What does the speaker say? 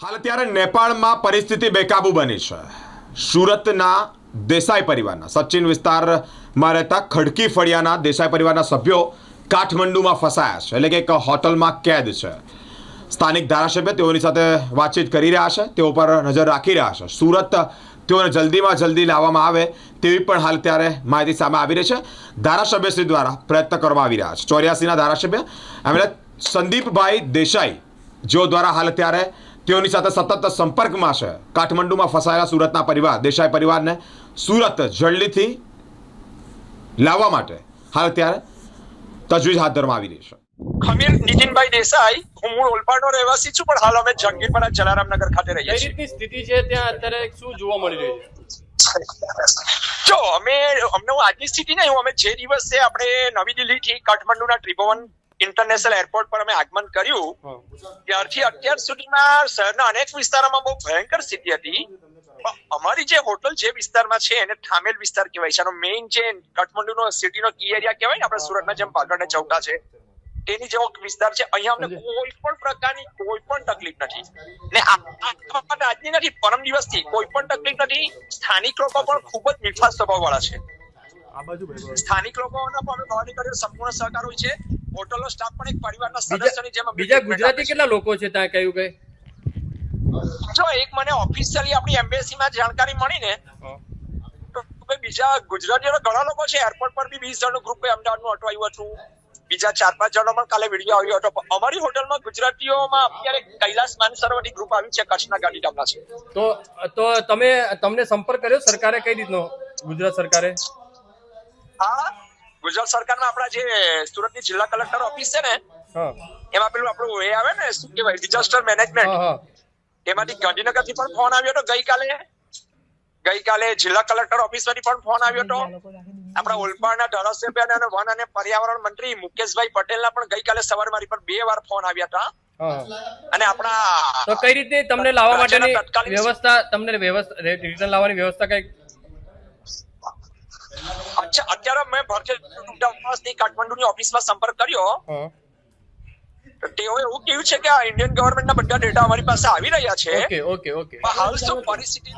હાલ અત્યારે નેપાળમાં પરિસ્થિતિ બેકાબૂ બની છે. સુરતના દેસાઈ પરિવારના સચિન વિસ્તારમાં રહેતા ખડકી ફળિયાના દેસાઈ પરિવારના સભ્યો કાઠમંડુમાં ફસાયા છે, એટલે કે એક હોટલમાં કેદ છે. સ્થાનિક ધારાસભ્ય તેઓની સાથે વાતચીત કરી રહ્યા છે, તેઓ પર નજર રાખી રહ્યા છે. સુરત તેઓને જલ્દીમાં જલ્દી લાવવામાં આવે તેવી પણ હાલ ત્યારે માહિતી સામે આવી રહી છે. ધારાસભ્યશ્રી દ્વારા પ્રયત્ન કરવામાં આવી રહ્યા છે. 84ના ધારાસભ્ય એમણે સંદીપભાઈ દેસાઈ જેઓ દ્વારા હાલ ત્યારે તેઓની સાથે સતત સંપર્કમાં છે. કાઠમંડુમાં ફસાયેલા સુરતના પરિવાર દેસાઈ પરિવારને સુરત જલ્દીથી લાવવા માટે હાલ ત્યારે તજવીજ હાથ ધરવામાં આવી રહી છે. ખમીર નીતિનભાઈ દેસાઈ, હું મૂળ ઓલપાડનો રહેવાસી છું, પણ હાલ અમે જંગીરપરા જલારામનગર ખાતે રહીએ છીએ. કઈ રીતની સ્થિતિ છે ત્યાં અત્યારે, શું જોવા મળી રહ્યું છે? જો અમને આજની સ્થિતિ નહીં, અમે જે દિવસે આપણે નવી દિલ્હી થી કાઠમંડુના ત્રિભુવન ઇન્ટરનેશનલ એરપોર્ટ પર અમે આગમન કર્યું ત્યારથી અત્યાર સુધીમાં શહેરના અનેક વિસ્તારોમાં બહુ ભયંકર સ્થિતિ હતી. અમારી જે હોટલ જે વિસ્તારમાં છે એને થામેલ વિસ્તાર કહેવાય છે. આનો મેઇન જે કાઠમંડુનો સિટીનો કી એરિયા કહેવાય ને, આપણે સુરતના જેમ પાગળ ને ચૌટા છે તેની જેવો વિસ્તાર છે. અહીંયા અમને કોઈ પણ પ્રકારની કોઈ પણ તકલીફ નથી, ને આજની નથી, પરમ દિવસથી કોઈ પણ તકલીફ નથી. સ્થાનિક લોકો પણ ખૂબ જ મીઠા સ્વભાવ વાળા છે. સ્થાનિક લોકોના પણ ભાવની કર્યો સંપૂર્ણ સહકાર હોય છે. હોટલનો સ્ટાફ પણ એક પરિવારના સદસ્યની જેમ. બીજા ગુજરાતી કેટલા લોકો છે ત્યાં, કયું કઈ? જો એક મને ઓફિશિયલી આપણી એમ્બેસીમાં જાણકારી મળી ને, તો બીજા ગુજરાતીઓ ઘણા લોકો છે. એરપોર્ટ પર બી 20 જણનું ગ્રુપ અમદાવાદનું ઓટો આવ્યું હતું. બીજા 4-5 જણનો પણ કાલે વિડીયો આવ્યો હતો. અમારી હોટલમાં ગુજરાતીઓમાં અત્યારે કૈલાસ માનસરોવરથી ગ્રુપ આવ્યું છે, કચ્છના ગાંધીધામના છે. તો તમને સંપર્ક કર્યો સરકારે, કઈ રીતનો? ગુજરાત સરકારે? હા, ગુજરાત સરકારમાં આપણા જે સુરતની જિલ્લા કલેક્ટર ઓફિસ છે ને, એમાં પેલું આપણું એ આવે ને, શું કહેવાય, ડિઝાસ્ટર મેનેજમેન્ટ, એમાંથી ગાંધીનગરથી પણ ફોન આવ્યો હતો. ગઈકાલે જિલ્લા કલેક્ટર ઓફિસમાંથી પણ ફોન આવ્યો હતો. આપણા ઓલપાડના ધારાસભ્ય અને વન અને પર્યાવરણ મંત્રી મુકેશભાઈ પટેલના પણ ગઈકાલે સવારે મારી પર 2 વાર ફોન આવ્યા હતા. અને આપણા તો કઈ રીતે તમને લાવવા માટેની વ્યવસ્થા, તમને રિટર્ન લાવવાની વ્યવસ્થા કઈ? અચ્છા, અત્યારે મેં ભારતીય દૂતાવાસની કાઠમંડુની ઓફિસમાં સંપર્ક કર્યો. તેઓએ એવું કહ્યું છે કે આ ઇન્ડિયન ગવર્મેન્ટના બધા ડેટા અમારી પાસે આવી રહ્યા છે. ઓકે. હાલ શું પરિસ્થિતિ